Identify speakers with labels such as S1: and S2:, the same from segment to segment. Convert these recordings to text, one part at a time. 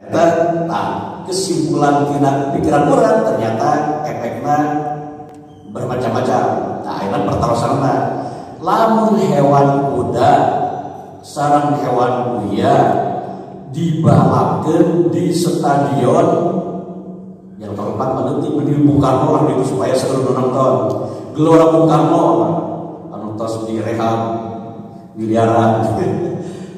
S1: Nah, kesimpulan pikiran orang ternyata efeknya bermacam-macam. Nah, ini pertarusanna lamun hewan kuda sareng hewan buaya dibalakeun di stadion yang tempat menentu di Bung Karno lah itu supaya seluruh nonton Gelora Bung Karno anu tos direhab miliaran.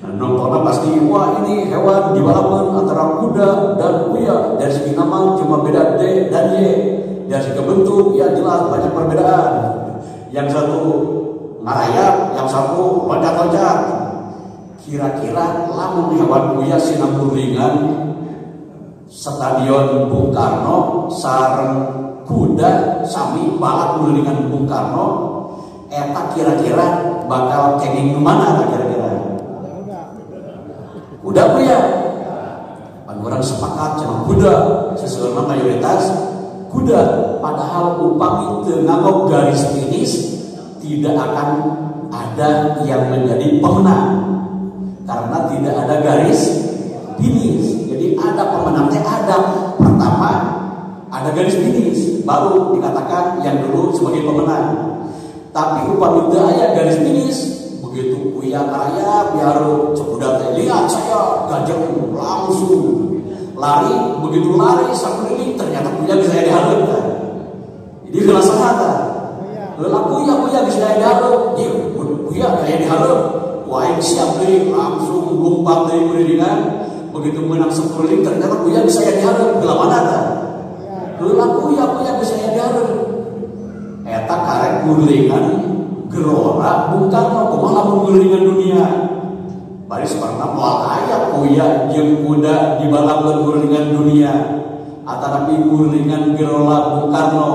S1: Nah, nontonnya pasti wah ini hewan dibalakeun antara kuda dan buaya, dari segi nama cuma beda D dan Y, dari segi bentuk ya jelas banyak perbedaan, yang satu ngarayap, yang satu loncat-loncat. Kira-kira lamun hewan buaya sinambulingan stadion Bung Karno sareng kuda sami balap gulingan Bung Karno, eta kira-kira bakal kenging mana kira-kira? Kuda buaya. Orang sepakat cuma kuda, sesuai mayoritas kuda. Padahal upami teu nganggo garis finish tidak akan ada yang menjadi pemenang karena tidak ada garis finish. Jadi ada pemenangnya, ada pertama ada garis finish baru dikatakan yang dulu sebagai pemenang. Tapi upami teu aya garis finish, begitu kuya karya biar cepudat lihat saya gajah langsung lari, begitu lari sampai ternyata kuya bisa diharapkan. Jadi kelas sahata lelah kuya bisa diharap, dia kuya kayak diharap wae siap deh langsung lompat dari perindingan, begitu menang sepuling ternyata kuya bisa diharap gelah mana kan lelah kuya bisa diharap eta karek gulingan Gelora Bung Karno kumaha gulingan dunia bari seperna moal aya kuya jeung kuda dibalakeun gulingan dunia atanapi gulingan Gelora Bung Karno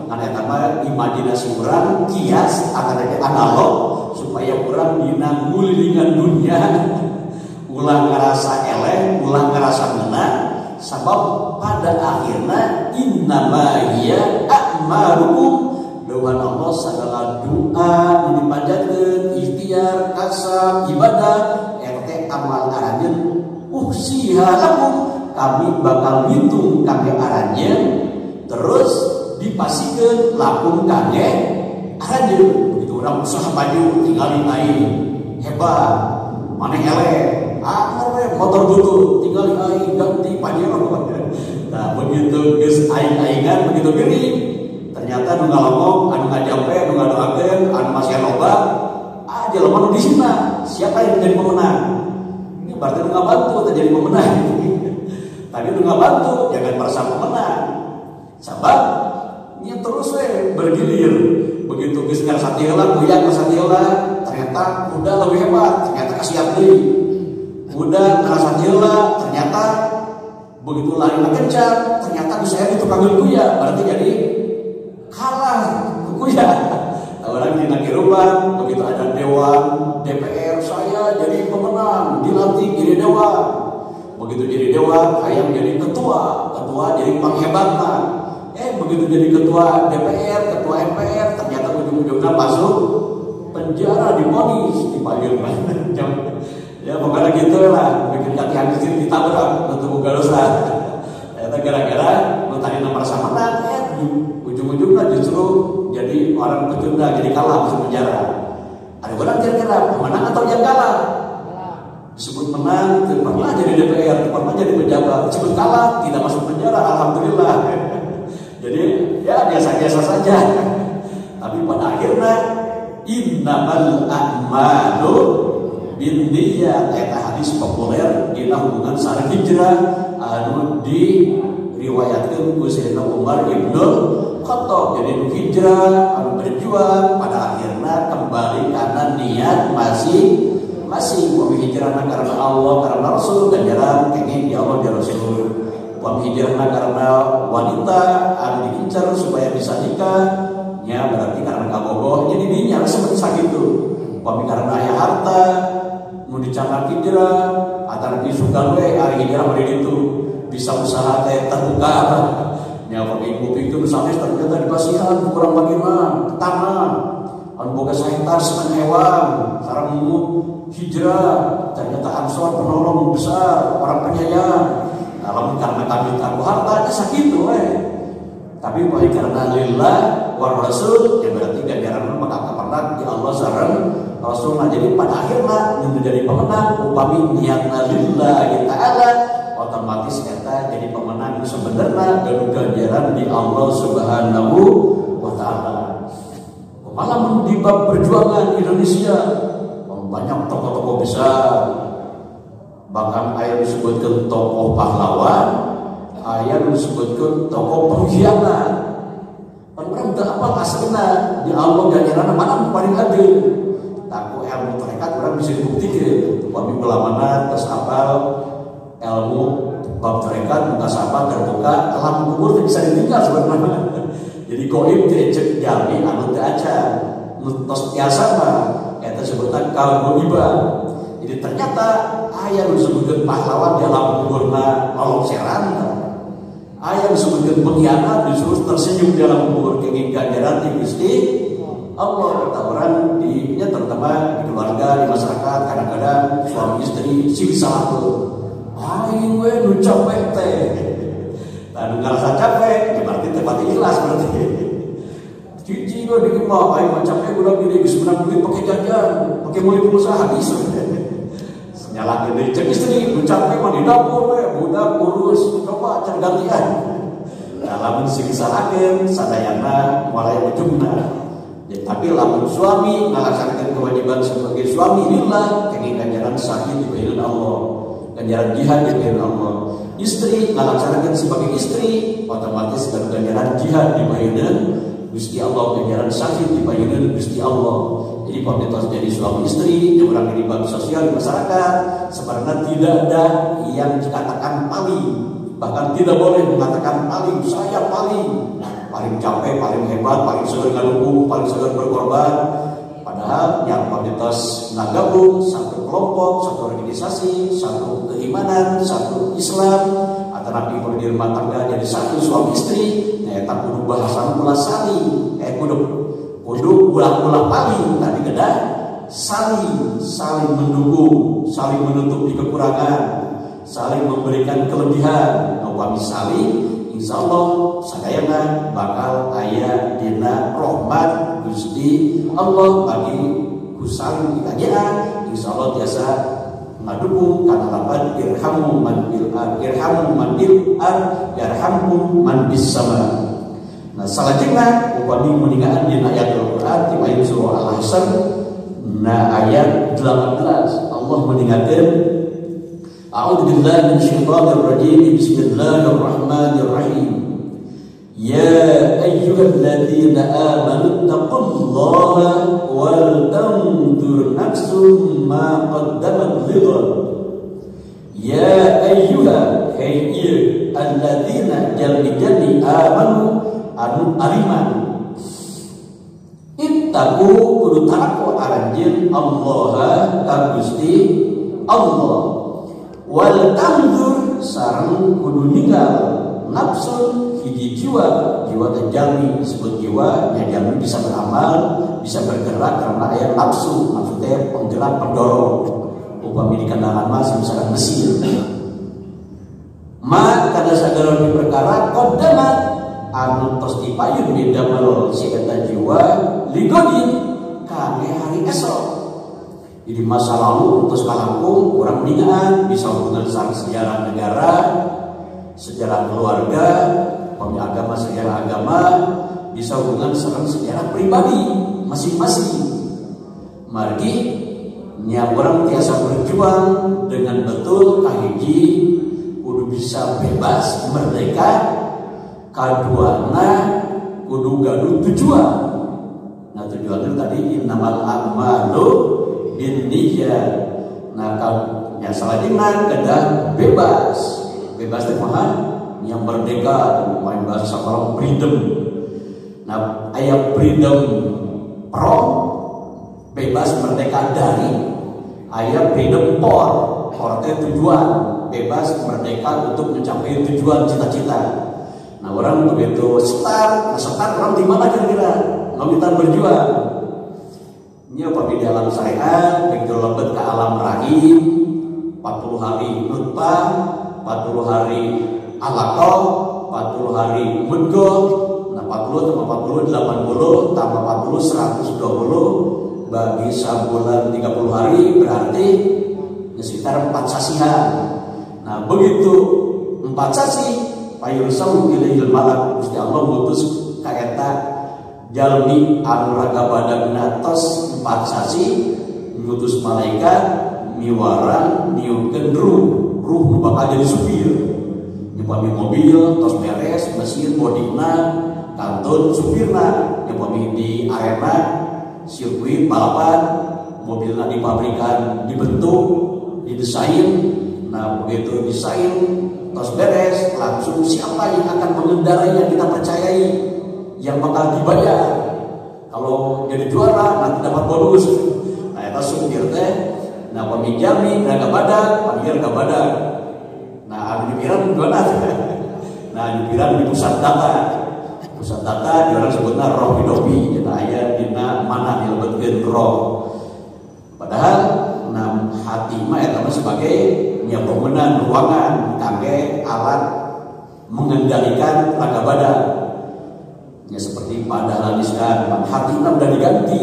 S1: ngan eta mah imajinasi urang kias atanapi analog supaya urang dina gulingan dunia ulah ngarasa eleh ulah ngarasa menang sabab pada akhirna innama hiya a'malukum doa Allah segala doa nu dipanjatkeun ikhtiar kasab ibadah rt amal aranjeun uhsiha lakum kami bakal ngitung kangge aranjeun terus dipasikeun lakum kangge aranjeun. Begitu urang usaha maju tinggal aing hebat maneh eleh motor butut tinggal aing ganti pajero. Nah begitu geus aing-aingan begitu geuning ternyata nu ngalongok, anu ngajampe, anu ngadoakeun, anu masih loba, jelema nu disina. Siapa yang menjadi pemenang? Ini berarti nu ngabantu teh jadi pemenang. Tapi nu ngabantu jangan merasa pemenang. Sabab nya terus we bergilir. Begitu geus ngarasa heula, kuya ngarasa heula, ternyata kuda lebih hebat, ternyata kasiap deui. Kuda ngarasa heula, ternyata begitu lari kencang, ternyata bisa itu panggil kuya, berarti jadi kalah kuya. Orang di kehidupan begitu ada dewan DPR saya jadi pemenang dilantik jadi dewan. Begitu jadi dewan saya menjadi ketua jadi panghebatna. Begitu jadi ketua DPR ketua MPR ternyata ujung-ujungnya masuk penjara divonis dipanggil ya pokoknya gitu lah bikin latihan kecil ditabrak untuk buka dosa. Ternyata gara-gara tadi nomor sama menang ujung-ujungnya justru jadi orang pecunda, jadi kalah masuk penjara. Ada orang kira-kira menang atau yang kalah? Disebut menang, pernah jadi DPR, pernah jadi pejabat. Disebut kalah, tidak masuk penjara, alhamdulillah. Jadi ya biasa-biasa saja. Tapi pada akhirnya innamal a'malu binniyat, eta hadis populer dina hubungan sareng hijrah anu diriwayatkeun ku Sayyidina Umar Ibnul Khattab. Jadi hijrah anu berjuang pada akhirnya kembali karena niat masing-masing. Wa hijrahna karena Allah karena Rasul ganjaran kenging di Allah di Rasul. Wa hijrahna karena wanita anu diincar supaya bisa nikah nya berarti karena kabogoh jadi dinya seperti sakitu. Wa karena aya harta nu dicangkat hijrah atau disugan we ari hijrah mari ditu bisa usaha teh terbuka. Ya pakai kuping itu misalnya ternyata di pasihan kurang bagaimana tanah anu boga sahetar semen hewan sareng hijrah ternyata Ansor penolong besar orang penyayang. Nah duit aku harta sakitu tapi poin karena lillah war rasul ya berarti ganjaran maka kapan di Allah sareng Rasul. Jadi pada akhirnya menjadi pemenang upami niatna lillahi ta'ala otomatis kita jadi pemenang sebenarnya dan ganjaran di Allah Subhanahu wa ta'ala. Malah di bab perjuangan Indonesia banyak tokoh-tokoh besar, bahkan ayat disebutkan tokoh pahlawan, ayat disebutkan tokoh pengkhianat. Orang tak apa aslinya di Allah ganjaran mana paling adil. Takut ilmu tarekat orang bisa dibuktikan. Kami belamana terus apal ilmu bab tarekat muka sahabat terbuka alam kubur tidak bisa ditinggal sebenarnya. Jadi goib tidak jami anu teu acan. Tos biasa mah eta sebutan kalgoiban. Jadi ternyata ayat disebutkan pahlawan di alam kuburna nolong seran. Ayat disebutkan pengkhianat disuruh tersenyum di alam kubur kenging ganjaran di Gusti Allah. Kata orang di terutama di keluarga, di masyarakat, kadang-kadang suami istri siksa tuh aing we nu capek teh dan ngerasa capek ya berarti tempat ikhlas berarti cici gue dikit mah aing mah capek udah gini bisa menang duit pakai jajan pakai mulai pengusaha habis nyala gede cek istri nu capek mah di dapur we budak urus coba cari gantian dalam siksa akhir sadayana mulai ujungna. Ya, tapi lamun suami melaksanakan kewajiban sebagai suami lillah kenging ganjaran syahid di bagian Allah, ganjaran jihad di bagian Allah. Istri melaksanakan sebagai istri otomatis ganjaran jihad di bagian Gusti Allah, ganjaran syahid di bagian Gusti Allah. Jadi komunitas jadi suami istri yang orang di bab sosial di masyarakat sebenarnya tidak ada yang dikatakan paling, bahkan tidak boleh mengatakan paling, saya paling capek, paling hebat, paling segar ngalunggung, paling segar berkorban. Padahal yang komunitas nagabung satu kelompok, satu organisasi, satu keimanan, satu Islam, atau nabi di rumah tangga jadi satu suami istri. Nah, tak kudu bahasan pula saling, kudu ulah paling tadi kena saling mendukung, saling menutupi kekurangan, saling memberikan kelebihan. Kami saling insya Allah sadayana bakal aya dina rahmat Gusti Allah bagi kusang dikajian. Insya Allah biasa ngadukung karena lapan irhamu man bil ar yarhamkum man bis sama. Nah selanjutnya upami meningaan dina ayat Al-Quran di ayat surah Al-Hasan nah ayat 18 Allah meninggalkan A'udzu billahi minasyaitonir rajim. Bismillahirrahmanirrahim. Ya ayyuhalladzina amanu taqullaha wal tanzur nafsum ma qaddamat lighad. Ya ayyuha alladzina jalli amanu anu ariman. Ittaqu kudu takwa aranjeun Allah ka Gusti Allah. Wal tanzur sareng kudu ninggal nafsun hiji jiwa teh jalmi disebut jiwa nya jalmi bisa beramal bisa bergerak karena aya nafsu teh penggerak pendorong upami di kendaraan mas misalkan mesin ma kada sagala perkara qaddamat anu tos dipayun di damel si eta jiwa ligodin kangge hari esok. Jadi masa lalu terus kalangkung kurang meninggal bisa hubungan sejarah negara, sejarah keluarga, agama sejarah agama, bisa hubungan sejarah pribadi masing-masing. Margi nya orang tiasa berjuang dengan betul kahiji kudu bisa bebas merdeka, kaduana kudu gaduh tujuan. Nah tujuan itu tadi innamal a'malu bin niyya. Nah kalau yang selanjutnya kedah bebas teh mah yang merdeka main bahasa sekolah freedom. Nah ayat freedom from bebas merdeka dari, ayat freedom for teh tujuan bebas merdeka untuk mencapai tujuan cita-cita. Nah orang begitu start orang di mana kira-kira mau kita berjuang. Nya upami di alam syariat begitu lebet ke alam rahim 40 hari nutfah 40 hari alaqah, 40 hari mudghah. Nah 40 tambah 40 80 tambah 40 120 bagi sebulan 30 hari berarti sekitar 4 sasihan. Nah begitu 4 sasi fayursalu ilaihil malak, Gusti Allah ngutus ka eta jalmi anu ragabadagna tos 4 sasi ngutus malaikat miwaran niukeun ruh nu bakal jadi supir. Nyupami mobil tos beres mesin bodina kantun supirna, nyupami di arena sirkuit balapan mobilnya di pabrikan dibentuk didesain. Nah begitu desain tos beres langsung siapa yang akan mengendarai yang kita percayai yang bakal dibayar. Kalau jadi juara nanti dapat bonus. Nah itu supir teh. Nah pemijami raga badak, panggil raga badak. Nah anu nyupiran gimana? Nah nyupiran di pusat data. Pusat data di orang sebutnya roh hidopi. Kita aya dina mana dilebetkeun roh. Padahal nam hati mah eta sebagai pemenang ruangan kangge alat mengendalikan raga badak. Ya seperti pada hadiskan hati mah udah diganti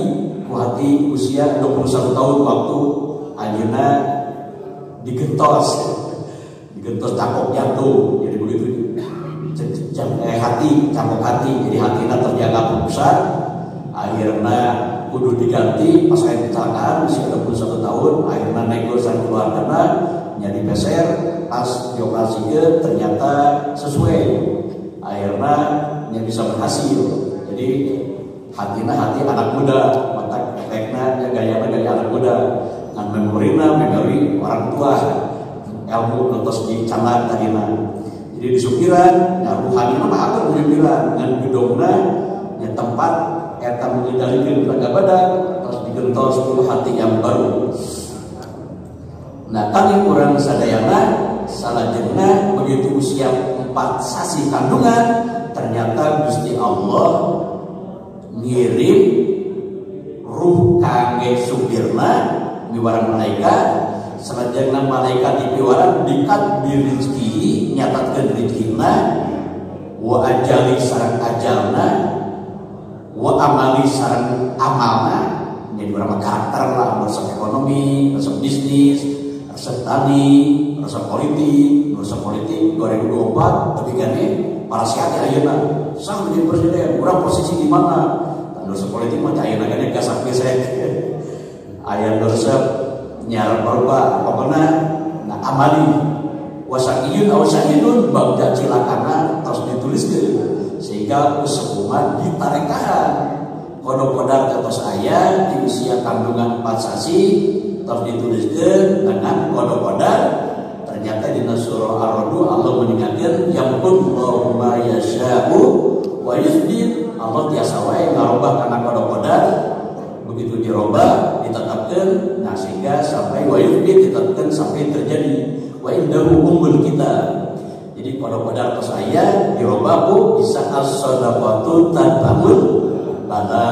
S1: ku hati usia 21 tahun waktu ayeuna digentos cangkok jantung, jadi begitu hati cangkok hati, jadi hatinya terjaga pusat. Akhirnya kudu diganti pas aya kecelakaan usia 21 tahun, akhirnya negosiasi keluargana jadi peser pas dioperasikeun ternyata sesuai, akhirnya yang bisa berhasil. Jadi hatinya hati anak muda, mata efeknya gaya anak muda. Dengan memori orang tua, ilmu nontos di camat tadina. Jadi di supiran, ya ruhani mah atur menyupiran dengan gedongna yang tempat eta mengendalikan raga badan, terus digentos ku hati yang baru. Nah kami kurang sadayana salajengna begitu usia 4 sasi kandungan ternyata Gusti Allah ngirim ruh kangge supirna miwaran malaikat. Salajengna malaikat dipiwaran dikat dirizki nyatatkeun rizkina wa ajali sareng ajalna wa amali sareng amalna. Jadi urang karakter lah, urusan ekonomi, urusan bisnis, urusan tani, urusan politik 2024 tapi kan para sehat ayeuna sang menjadi presiden, urang posisi di mana? Urusan politik mah ayeuna kan gasak gesek. Ayat resep nyar berubah pokoknya nah amali wasakiyun awasakidun bagja cilakana terus dituliskan sehingga sebuah ditarekahan kodok-kodar atas ayat di usia kandungan 4 sasi terus dituliskan dengan kodok-kodar. Ternyata di surah Ar-Ra'd Allah mengingatkan yang pun ma yasha'u wa yusbit, Allah tiasa wae ngarobah kana kodok-kodar. Begitu dirobah ditetapkan, nah sehingga sampai wayufbit ditetapkan sampai terjadi wa indahu ummul kitab. Jadi kodok-kodar atas ayat dirobah bu bisa as-sadaqatu tanbahul bala,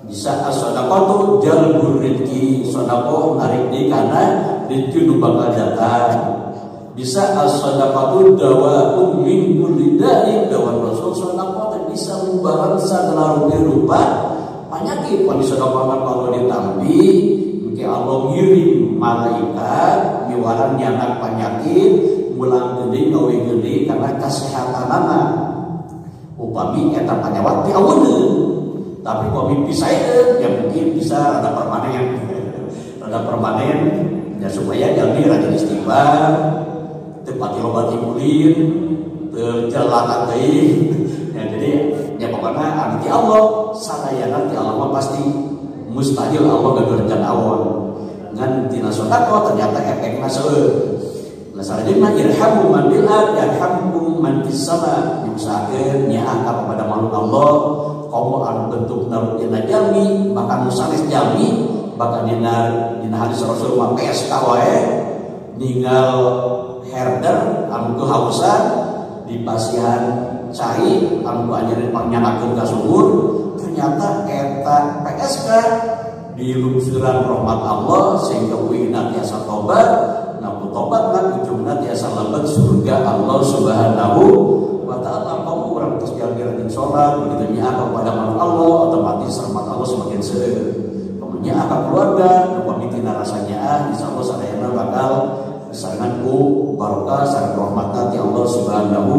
S1: bisa as-sadaqatu jalbur rizki, sedekah narik di kana rezeki nu bakal datang. Bisa as-sadaqatu dawaun min kulli da'in, dawa rasul sedekah bisa membarang segala rupa penyakit. Pada sedekah kalau ditampi mungkin Allah ngirim malaikat miwaran nyanak penyakit mulang gede gawe gede karena kesehatan anak upami eta panyawat di aweun. Tapi kami pisaeun ya mungkin bisa ada permanen ya supaya jadi rajin istighfar tempat obat timurin terjelakan teuing ya. Jadi ya pokoknya anti Allah sadayana ti Allah pasti mustahil Allah gaduh rencana awon ngan tina sedekah ternyata efekna seueur. Nah sarajengna irhamu man bil ard yarhamkum man fis sama, diusahakeun nyaaka kepada makhluk Allah kaum anu bentuk narujana jalmi bahkan nusanes jalmi bahkan dina hadis Rasul mah PSK wae ninggal herder anu kehausan di pasihan cai anu anjeun panyanakeun ka sumur. Ternyata eta PSK di lungsuran rahmat Allah sehingga uina tiasa tobat. Nah loba ujungna tiasa lebat surga Allah Subhanahu wa taala. Kamu orang terus jalan-jalan sholat begitu nya kepada Allah, otomatis rahmat Allah semakin seueur. Kemudian akan keluarga pamitina rasanya insyaallah sadayana bakal sarangan ku barokah sareng rahmat ti Allah Subhanahu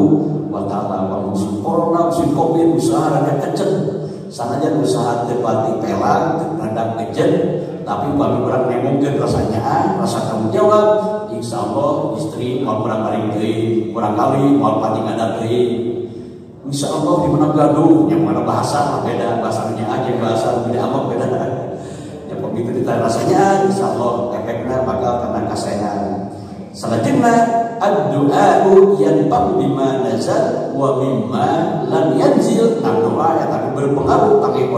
S1: wa taala. Pamun corona musim Covid usaha rada kecet. Sanajan usaha teu pati pelan, rada kecet, tapi bagi orang nemongkeun rasanya rasa tanggung jawab. Insyaallah istri mau kurang paling deui, kurang kali mau pati ngadat deui. Insyaallah di mana gaduh, yang mana bahasa beda, bahasanya aja bahasa tidak apa beda. Ya begitu kita rasanya insyaallah efeknya bakal kena kasehan. Selanjutnya ad-du'a'u yanfa'u bima nazal wa mimma lam yanzil. Nah doa yang tadi berpengaruh kangge